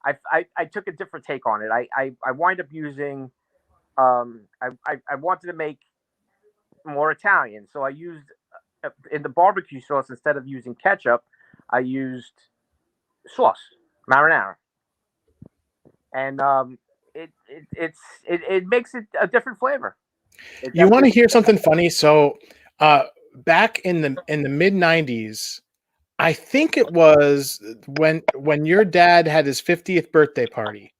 I took a different take on it. I wind up using, I wanted to make more Italian, so I used in the barbecue sauce, instead of using ketchup, I used sauce, marinara, and it makes it a different flavor. You want to hear something funny? So, back in the mid '90s, I think it was when your dad had his 50th birthday party.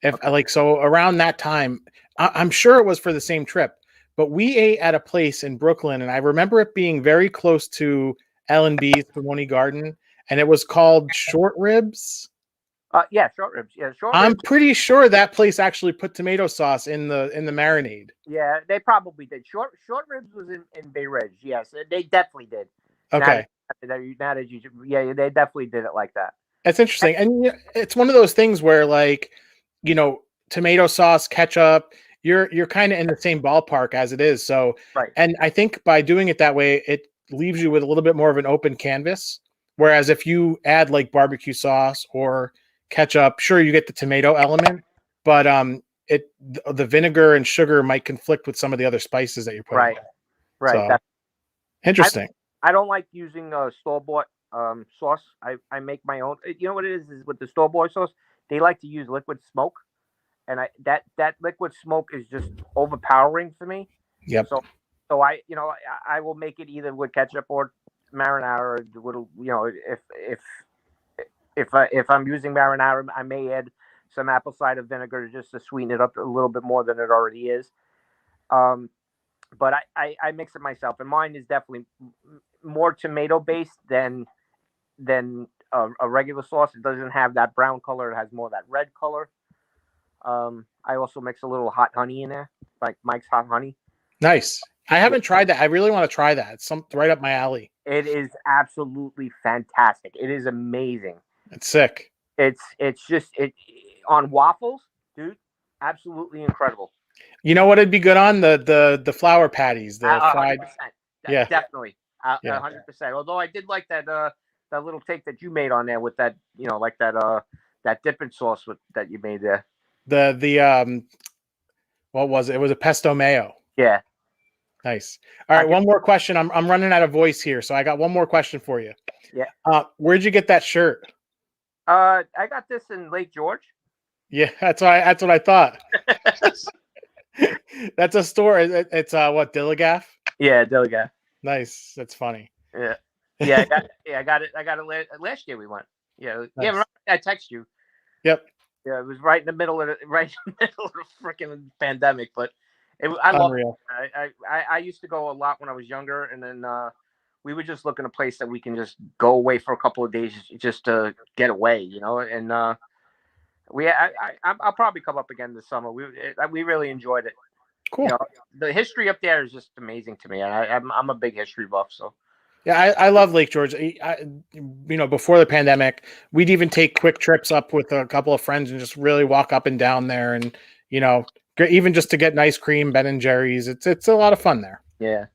If like so around that time, I'm sure it was for the same trip, but we ate at a place in Brooklyn, and I remember it being very close to L&B's Pomoni Garden, and it was called Short Ribs. Yeah, short ribs. Yeah, short I'm ribs. pretty sure that place actually put tomato sauce in the marinade. Yeah, they probably did. Short ribs was in Bay Ridge. Yes, they definitely did. Okay. Now that you, yeah, they definitely did it like that. That's interesting. And it's one of those things where, like, you know, tomato sauce, ketchup, you're kind of in the same ballpark as it is. So, right. And I think by doing it that way, it leaves you with a little bit more of an open canvas. Whereas if you add like barbecue sauce or ketchup, sure, you get the tomato element, but the vinegar and sugar might conflict with some of the other spices that you're putting. Right. Right. So, interesting. I don't like using store-bought sauce. I make my own. You know what it is with the store-bought sauce? They like to use liquid smoke, and that liquid smoke is just overpowering for me. Yep. So I will make it either with ketchup or marinara. Or if I'm using marinara, I may add some apple cider vinegar just to sweeten it up a little bit more than it already is. But I mix it myself, and mine is definitely more tomato based than a regular sauce. It doesn't have that brown color; it has more of that red color. I also mix a little hot honey in there, like Mike's Hot Honey. Nice. I haven't tried that. I really want to try that. It's right up my alley. It is absolutely fantastic. It is amazing. It's sick. It's just on waffles, dude. Absolutely incredible. You know what it'd be good on? The flour patties, the fried. 100%. Yeah, definitely. 100%. Although I did like that little take that you made on there with that, like that dipping sauce that you made there. The what was it? It was a pesto mayo. Yeah. Nice. All right, one more question. I'm running out of voice here, so I got one more question for you. Yeah. Where'd you get that shirt? I got this in Lake George. Yeah, that's what I thought. That's a store. It's what, Diligaff? Yeah, Diligaff. Nice. That's funny. Yeah. Yeah, I got it last year we went. Yeah. Nice. Yeah, I text you. Yep. Yeah, it was right in the middle of the freaking pandemic, but I love it. I used to go a lot when I was younger, and then we would just look in a place that we can just go away for a couple of days just to get away, and I'll probably come up again this summer. We really enjoyed it. Cool. The history up there is just amazing to me. I'm a big history buff, so. Yeah, I love Lake George. Before the pandemic, we'd even take quick trips up with a couple of friends and just really walk up and down there, and even just to get an ice cream, Ben and Jerry's. It's a lot of fun there. Yeah.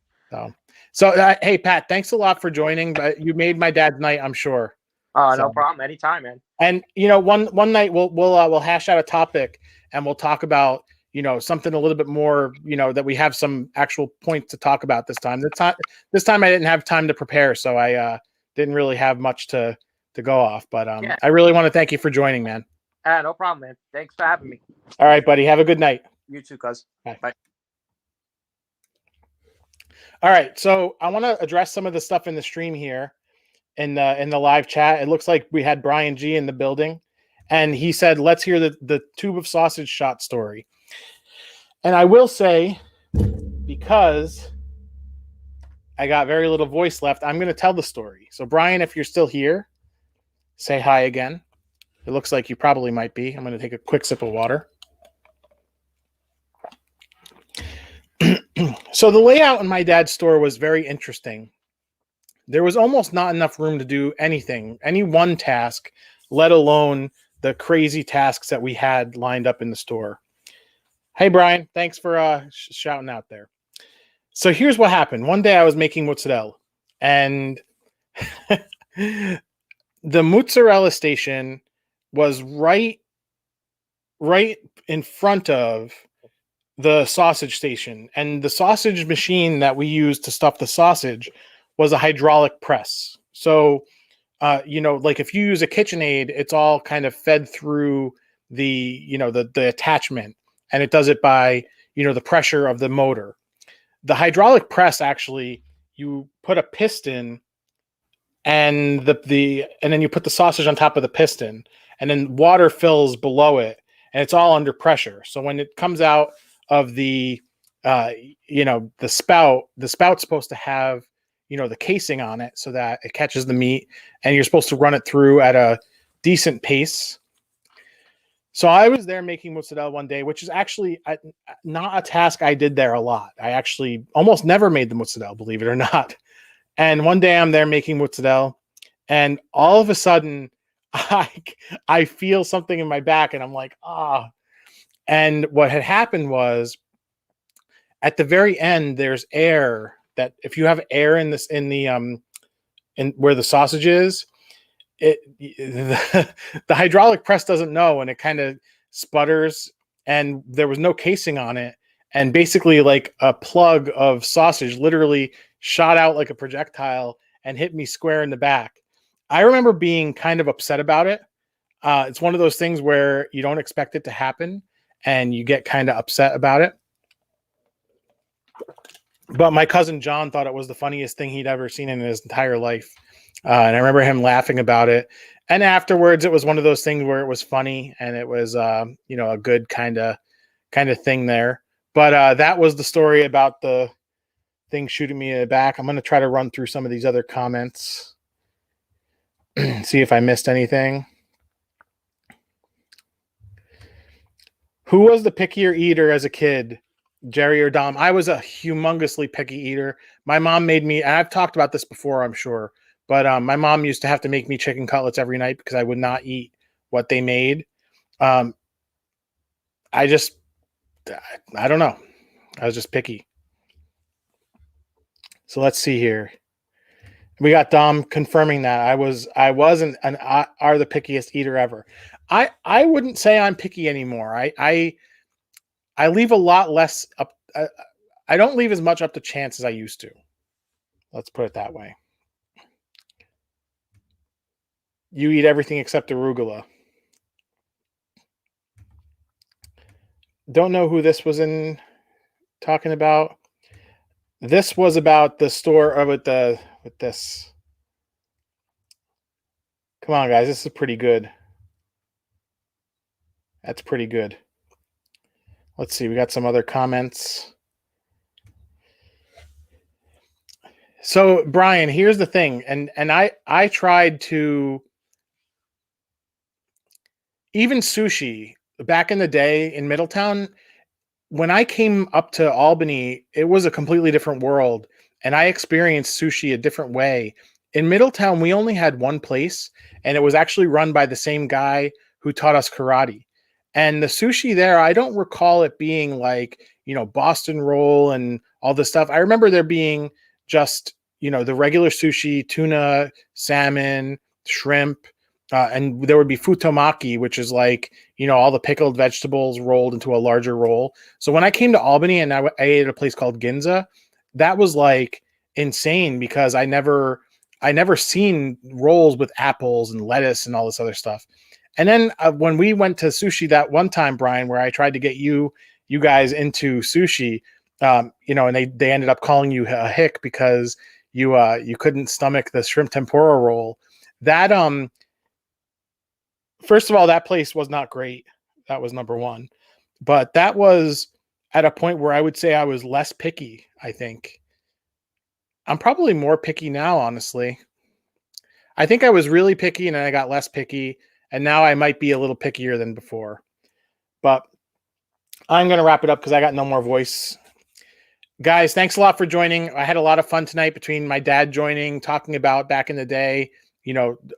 So hey, Pat, thanks a lot for joining. But you made my dad's night, I'm sure. Oh, no problem. Anytime, man. And one night we'll hash out a topic and we'll talk about something a little bit more, that we have some actual points to talk about this time. This time I didn't have time to prepare, so I didn't really have much to go off. But yeah. I really want to thank you for joining, man. No problem, man. Thanks for having me. All right, buddy. Have a good night. You too, cuz. Bye. All right, so I want to address some of the stuff in the stream here, in the live chat. It looks like we had Brian G in the building, and he said, "Let's hear the tube of sausage shot story." And I will say, because I got very little voice left, I'm going to tell the story. So, Brian, if you're still here, say hi again. It looks like you probably might be. I'm going to take a quick sip of water. So the layout in my dad's store was very interesting. There was almost not enough room to do anything, any one task, let alone the crazy tasks that we had lined up in the store. Hey, Brian, thanks for shouting out there. So here's what happened. One day I was making mozzarella, and the mozzarella station was right in front of the sausage station, and the sausage machine that we used to stuff the sausage was a hydraulic press. So, like if you use a KitchenAid, it's all kind of fed through the attachment, and it does it by, the pressure of the motor. The hydraulic press, actually, you put a piston and and then you put the sausage on top of the piston, and then water fills below it, and it's all under pressure. So when it comes out of the the spout's supposed to have, the casing on it so that it catches the meat, and you're supposed to run it through at a decent pace. So I was there making mozzarella one day, which is actually not a task I did there a lot. I actually almost never made the mozzarella, believe it or not. And one day I'm there making mozzarella, and all of a sudden I feel something in my back, and I'm like, ah. And what had happened was, at the very end, there's air that, if you have air in where the sausage is, the hydraulic press doesn't know, and it kind of sputters, and there was no casing on it. And basically, like, a plug of sausage literally shot out like a projectile and hit me square in the back. I remember being kind of upset about it. It's one of those things where you don't expect it to happen, and you get kind of upset about it. But my cousin John thought it was the funniest thing he'd ever seen in his entire life. And I remember him laughing about it. And afterwards, it was one of those things where it was funny, and it was, a good kind of thing there. But that was the story about the thing shooting me in the back. I'm going to try to run through some of these other comments, see if I missed anything. Who was the pickier eater as a kid, Jerry or Dom? I was a humongously picky eater. My mom made me, and I've talked about this before, I'm sure, but my mom used to have to make me chicken cutlets every night because I would not eat what they made. I don't know. I was just picky. So let's see here. We got Dom confirming that I wasn't the pickiest eater ever. I wouldn't say I'm picky anymore. I leave a lot less up. I don't leave as much up to chance as I used to. Let's put it that way. You eat everything except arugula. Don't know who this was in talking about. This was about the store with this. Come on, guys. This is pretty good. That's pretty good. Let's see. We got some other comments. So, Brian, here's the thing. And I tried to, even sushi back in the day in Middletown, when I came up to Albany, it was a completely different world, and I experienced sushi a different way. In Middletown, we only had one place, and it was actually run by the same guy who taught us karate. And the sushi there, I don't recall it being like, Boston roll and all this stuff. I remember there being just, the regular sushi, tuna, salmon, shrimp, and there would be futomaki, which is like, all the pickled vegetables rolled into a larger roll. So when I came to Albany and I ate at a place called Ginza, that was like insane, because I never seen rolls with apples and lettuce and all this other stuff. And then when we went to sushi that one time, Brian, where I tried to get you guys into sushi, and they ended up calling you a hick because you couldn't stomach the shrimp tempura roll. That first of all, that place was not great. That was number one. But that was at a point where I would say I was less picky, I think. I'm probably more picky now, honestly. I think I was really picky, and then I got less picky, and now I might be a little pickier than before. But I'm going to wrap it up because I got no more voice. Guys, thanks a lot for joining. I had a lot of fun tonight between my dad joining, talking about back in the day,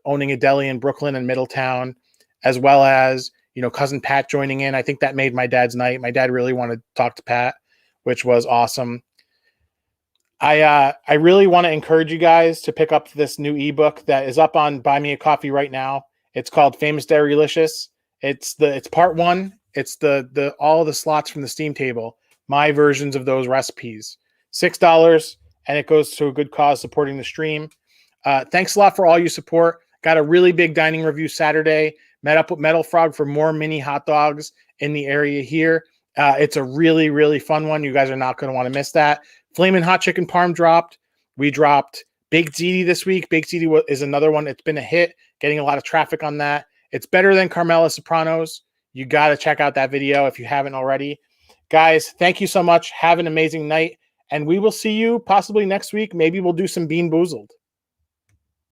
owning a deli in Brooklyn and Middletown, as well as, cousin Pat joining in. I think that made my dad's night. My dad really wanted to talk to Pat, which was awesome. I really want to encourage you guys to pick up this new ebook that is up on Buy Me a Coffee right now. It's called Famous Deli-Licious. It's part one. It's the all the slots from the Steam table, my versions of those recipes. $6, and it goes to a good cause supporting the stream. Thanks a lot for all your support. Got a really big dining review Saturday. Met up with Metal Frog for more mini hot dogs in the area here. It's a really, really fun one. You guys are not going to want to miss that. Flamin' Hot Chicken Parm dropped. We dropped Big Ziti this week. Big Ziti is another one. It's been a hit, getting a lot of traffic on that. It's better than Carmela Sopranos. You got to check out that video if you haven't already. Guys, thank you so much. Have an amazing night. And we will see you possibly next week. Maybe we'll do some Bean Boozled.